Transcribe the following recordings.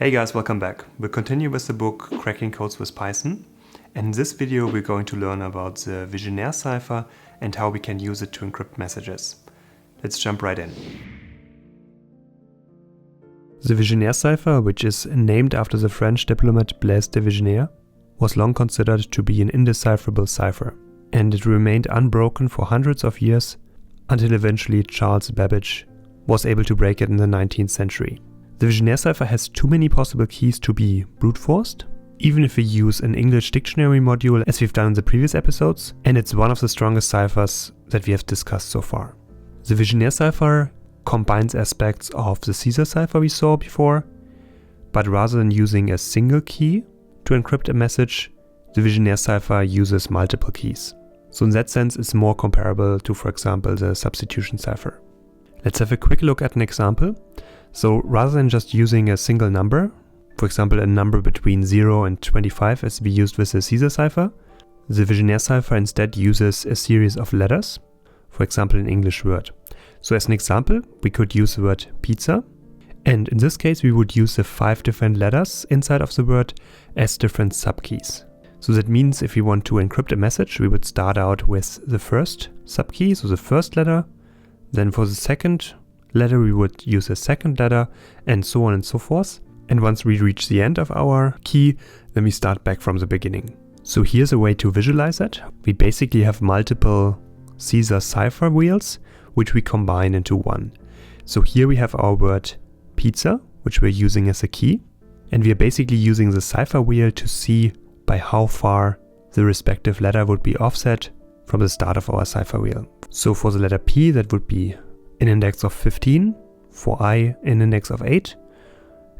Hey guys, welcome back. We'll continue with the book Cracking Codes with Python. And in this video we're going to learn about the Vigenère Cipher and how we can use it to encrypt messages. Let's jump right in. The Vigenère Cipher, which is named after the French diplomat Blaise de Vigenère, was long considered to be an indecipherable cipher, and it remained unbroken for hundreds of years until eventually Charles Babbage was able to break it in the 19th century. The Vigenère Cipher has too many possible keys to be brute forced, even if we use an English dictionary module as we've done in the previous episodes, and it's one of the strongest ciphers that we have discussed so far. The Vigenère Cipher combines aspects of the Cipher cipher we saw before, but rather than using a single key to encrypt a message, the Vigenère Cipher uses multiple keys. So in that sense it's more comparable to, for example, the substitution cipher. Let's have a quick look at an example. So rather than just using a single number, for example a number between 0 and 25 as we used with the Cipher cipher, the Vigenère Cipher instead uses a series of letters, for example an English word. So as an example, we could use the word pizza, and in this case we would use the 5 different letters inside of the word as different subkeys. So that means if we want to encrypt a message, we would start out with the first subkey, so the first letter, then for the second letter we would use a second letter, and so on and so forth. And once we reach the end of our key, then we start back from the beginning. So here's a way to visualize it. We basically have multiple Cipher cipher wheels, which we combine into one. So here we have our word pizza, which we're using as a key, and we are basically using the cipher wheel to see by how far the respective letter would be offset from the start of our cipher wheel. So for the letter P, that would be an index of 15, for I an index of 8,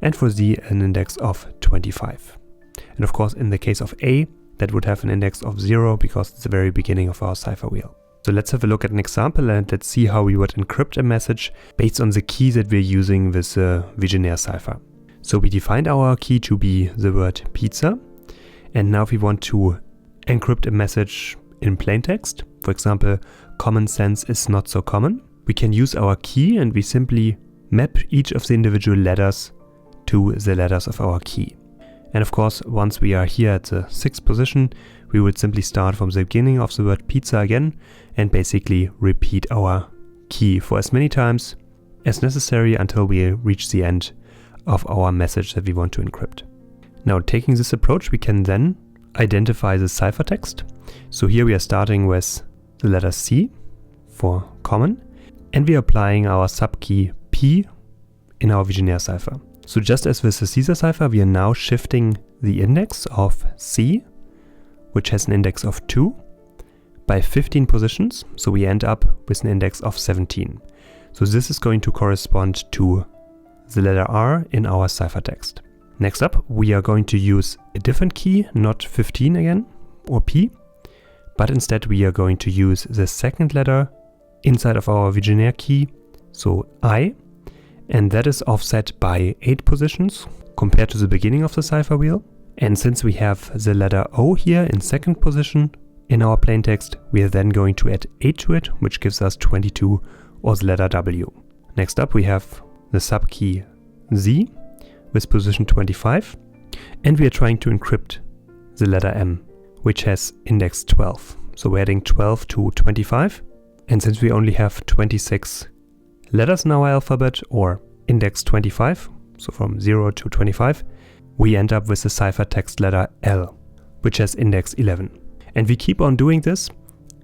and for Z an index of 25. And of course in the case of A, that would have an index of 0 because it's the very beginning of our cipher wheel. So let's have a look at an example and let's see how we would encrypt a message based on the key that we're using with the Vigenère Cipher. So we defined our key to be the word pizza, and now if we want to encrypt a message in plain text, for example, common sense is not so common, we can use our key and we simply map each of the individual letters to the letters of our key. And of course, once we are here at the 6th position, we would simply start from the beginning of the word pizza again and basically repeat our key for as many times as necessary until we reach the end of our message that we want to encrypt. Now, taking this approach, we can then identify the ciphertext. So here we are starting with the letter C for common, and we are applying our subkey P in our Vigenère Cipher. So just as with the Cipher cipher, we are now shifting the index of C, which has an index of 2, by 15 positions, so we end up with an index of 17. So this is going to correspond to the letter R in our ciphertext. Next up, we are going to use a different key, not 15 again, or P, but instead we are going to use the second letter inside of our Vigenère key, so I, and that is offset by 8 positions compared to the beginning of the cipher wheel. And since we have the letter O here in second position in our plaintext, we are then going to add 8 to it, which gives us 22, or the letter W. Next up we have the subkey Z with position 25, and we are trying to encrypt the letter M, which has index 12. So we're adding 12 to 25, and since we only have 26 letters in our alphabet, or index 25, so from 0 to 25, we end up with the ciphertext letter L, which has index 11. And we keep on doing this,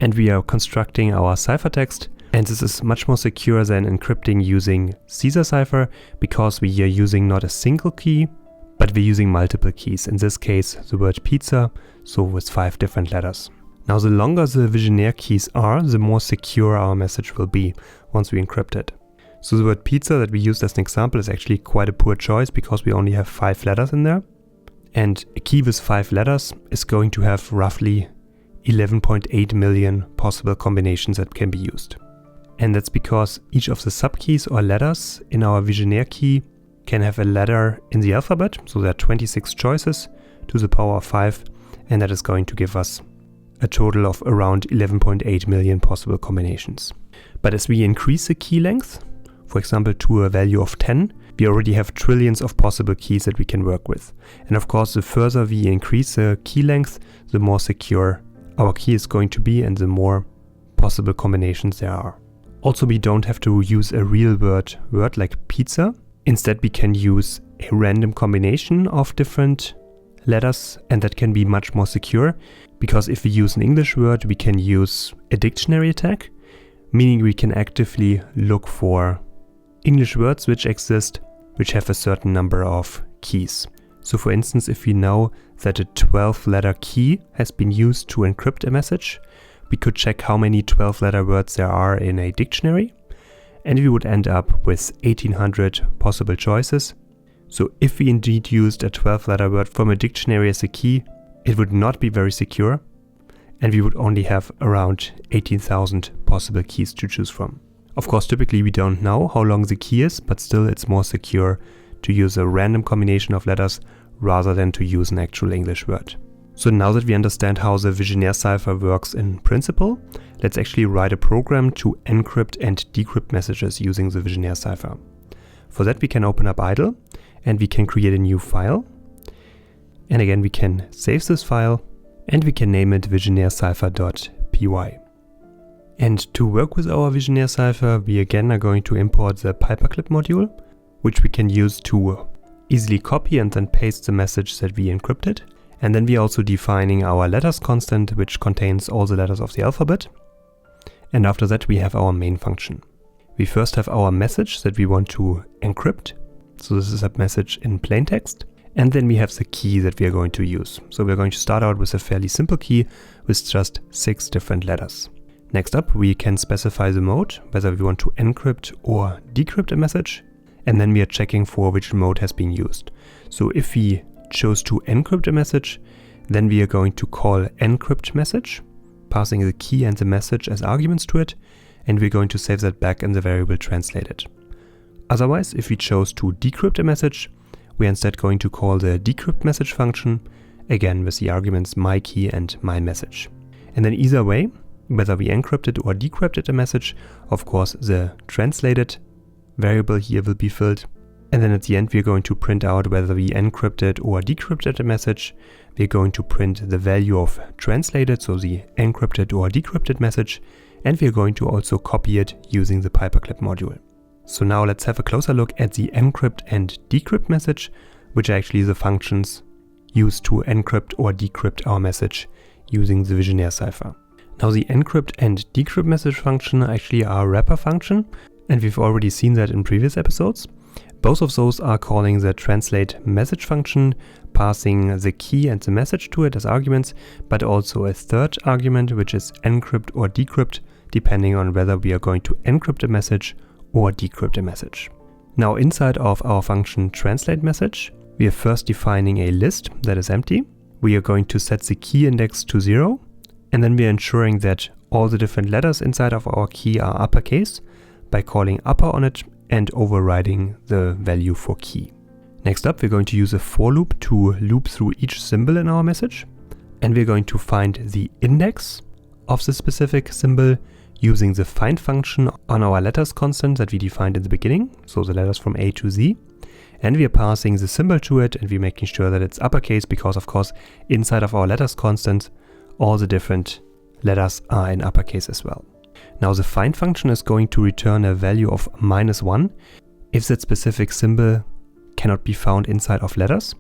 and we are constructing our ciphertext, and this is much more secure than encrypting using Cipher cipher because we are using not a single key, but we're using multiple keys. In this case, the word pizza, so with 5 different letters. Now the longer the Vigenère keys are, the more secure our message will be once we encrypt it. So the word pizza that we used as an example is actually quite a poor choice because we only have 5 letters in there. And a key with 5 letters is going to have roughly 11.8 million possible combinations that can be used. And that's because each of the subkeys or letters in our Vigenère key can have a letter in the alphabet. So there are 26 choices to the power of 5, and that is going to give us a total of around 11.8 million possible combinations. But as we increase the key length, for example, to a value of 10, we already have trillions of possible keys that we can work with. And of course, the further we increase the key length, the more secure our key is going to be and the more possible combinations there are. Also, we don't have to use a real word like pizza. Instead, we can use a random combination of different letters, and that can be much more secure, because if we use an English word, we can use a dictionary attack, meaning we can actively look for English words which exist, which have a certain number of keys. So for instance, if we know that a 12-letter key has been used to encrypt a message, we could check how many 12-letter words there are in a dictionary, and we would end up with 1800 possible choices. So if we indeed used a 12-letter word from a dictionary as a key, it would not be very secure, and we would only have around 18,000 possible keys to choose from. Of course, typically we don't know how long the key is, but still it's more secure to use a random combination of letters rather than to use an actual English word. So now that we understand how the Vigenère cipher works in principle, let's actually write a program to encrypt and decrypt messages using the Vigenère cipher. For that, we can open up idle and we can create a new file. And again, we can save this file and we can name it vigenèrecipher.py. And to work with our Vigenère cipher, we again are going to import the paperclip module, which we can use to easily copy and then paste the message that we encrypted. And then we are also defining our letters constant, which contains all the letters of the alphabet. And after that, we have our main function. We first have our message that we want to encrypt. So this is a message in plain text. And then we have the key that we are going to use. So we're going to start out with a fairly simple key with just 6 different letters. Next up, we can specify the mode, whether we want to encrypt or decrypt a message. And then we are checking for which mode has been used. So if we chose to encrypt a message, then we are going to call encrypt message, passing the key and the message as arguments to it, and we're going to save that back in the variable translated. Otherwise, if we chose to decrypt a message, we're instead going to call the decrypt message function, again with the arguments my key and my message. And then either way, whether we encrypted or decrypted a message, of course the translated variable here will be filled. And then at the end, we're going to print out whether we encrypted or decrypted a message. We're going to print the value of translated, so the encrypted or decrypted message, and we're going to also copy it using the paperclip module. So now let's have a closer look at the encrypt and decrypt message, which are actually the functions used to encrypt or decrypt our message using the Vigenère cipher. Now the encrypt and decrypt message function actually are a wrapper function, and we've already seen that in previous episodes. Both of those are calling the translate message function, passing the key and the message to it as arguments, but also a third argument, which is encrypt or decrypt, depending on whether we are going to encrypt a message or decrypt a message. Now inside of our function translate message, we are first defining a list that is empty. We are going to set the key index to 0, and then we are ensuring that all the different letters inside of our key are uppercase by calling upper on it and overriding the value for key. Next up, we're going to use a for loop to loop through each symbol in our message, and we're going to find the index of the specific symbol using the find function on our letters constant that we defined in the beginning, so the letters from A to Z, and we are passing the symbol to it, and we're making sure that it's uppercase because, of course, inside of our letters constant, all the different letters are in uppercase as well. Now the find function is going to return a value of -1 if that specific symbol cannot be found inside of letters,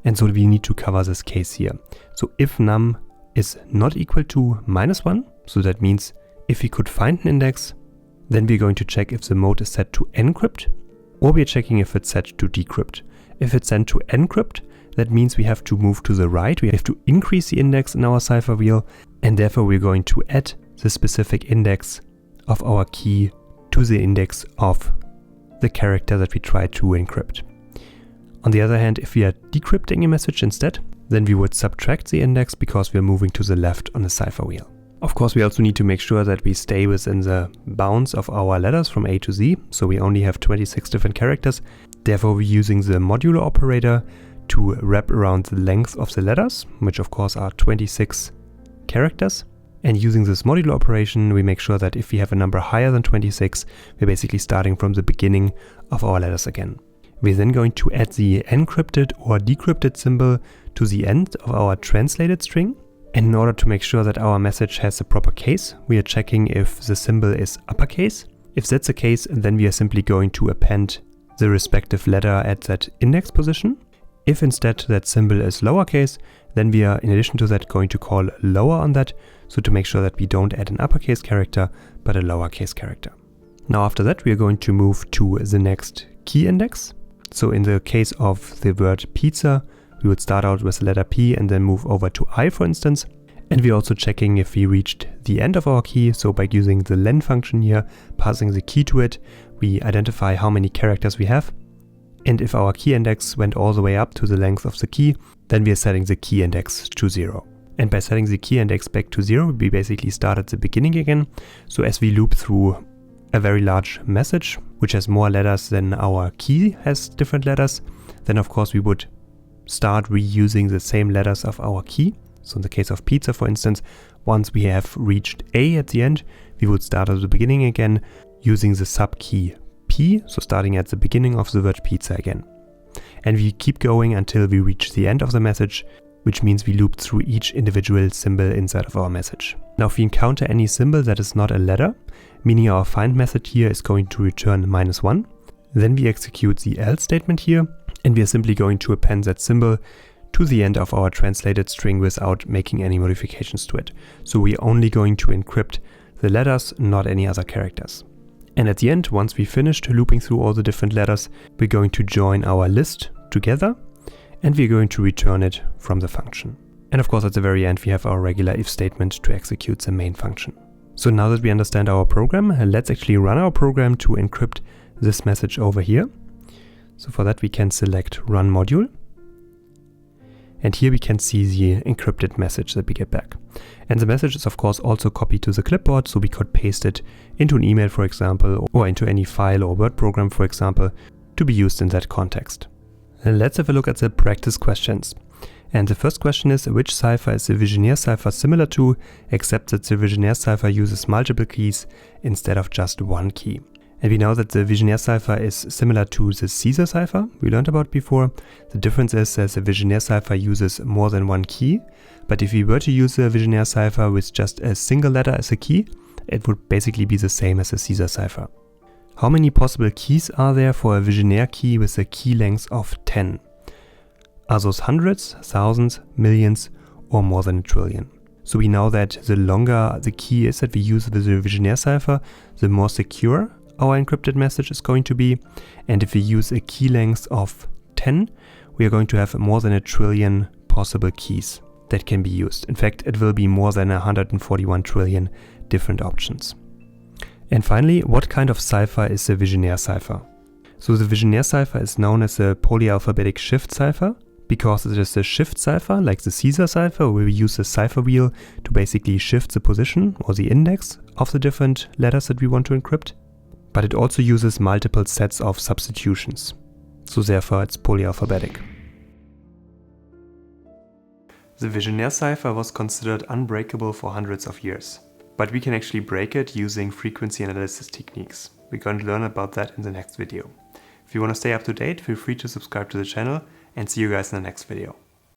and so we need to cover this case here. So if num is not equal to -1, so that means if we could find an index, then we're going to check if the mode is set to encrypt, or we're checking if it's set to decrypt. If it's set to encrypt, that means we have to move to the right, we have to increase the index in our cipher wheel, and therefore we're going to add the specific index of our key to the index of the character that we try to encrypt. On the other hand, if we are decrypting a message instead, then we would subtract the index because we're moving to the left on the cipher wheel. Of course, we also need to make sure that we stay within the bounds of our letters from A to Z, so we only have 26 different characters. Therefore, we're using the modulo operator to wrap around the length of the letters, which of course are 26 characters. And using this modulo operation, we make sure that if we have a number higher than 26, we're basically starting from the beginning of our letters again. We're then going to add the encrypted or decrypted symbol to the end of our translated string. And in order to make sure that our message has a proper case, we are checking if the symbol is uppercase. If that's the case, then we are simply going to append the respective letter at that index position. If instead that symbol is lowercase, then we are in addition to that going to call lower on that, so to make sure that we don't add an uppercase character, but a lowercase character. Now after that, we are going to move to the next key index. So in the case of the word pizza, we would start out with the letter P and then move over to I, for instance. And we're also checking if we reached the end of our key. So by using the len function here, passing the key to it, we identify how many characters we have. And if our key index went all the way up to the length of the key, then we are setting the key index to 0. And by setting the key index back to 0, we basically start at the beginning again. So as we loop through a very large message, which has more letters than our key has different letters, then of course we would start reusing the same letters of our key. So in the case of pizza, for instance, once we have reached A at the end, we would start at the beginning again using the subkey P, so starting at the beginning of the word pizza again. And we keep going until we reach the end of the message, which means we loop through each individual symbol inside of our message. Now if we encounter any symbol that is not a letter, meaning our find method here is going to return -1, then we execute the else statement here, and we are simply going to append that symbol to the end of our translated string without making any modifications to it. So we're only going to encrypt the letters, not any other characters. And at the end, once we finished looping through all the different letters, we're going to join our list together, and we're going to return it from the function. And of course, at the very end, we have our regular if statement to execute the main function. So now that we understand our program, let's actually run our program to encrypt this message over here. So for that, we can select run module. And here we can see the encrypted message that we get back. And the message is of course also copied to the clipboard, so we could paste it into an email, for example, or into any file or Word program, for example, to be used in that context. And let's have a look at the practice questions. And the first question is, which cipher is the Vigenère cipher similar to, except that the Vigenère cipher uses multiple keys instead of just one key? And we know that the Vigenère cipher is similar to the Cipher cipher we learned about before. The difference is that the Vigenère cipher uses more than one key, but if we were to use the Vigenère cipher with just a single letter as a key, it would basically be the same as the Cipher cipher. How many possible keys are there for a Vigenère key with a key length of 10? Are those hundreds, thousands, millions, or more than a trillion? So we know that the longer the key is that we use with the Vigenère cipher, the more secure our encrypted message is going to be. And if we use a key length of 10, we are going to have more than a trillion possible keys that can be used. In fact, it will be more than 141 trillion different options. And finally, what kind of cipher is the Vigenère cipher? So the Vigenère cipher is known as a polyalphabetic shift cipher because it is a shift cipher like the Cipher cipher, where we use the cipher wheel to basically shift the position or the index of the different letters that we want to encrypt. But it also uses multiple sets of substitutions. So therefore it's polyalphabetic. The Vigenère cipher was considered unbreakable for hundreds of years. But we can actually break it using frequency analysis techniques. We're going to learn about that in the next video. If you want to stay up to date, feel free to subscribe to the channel and see you guys in the next video.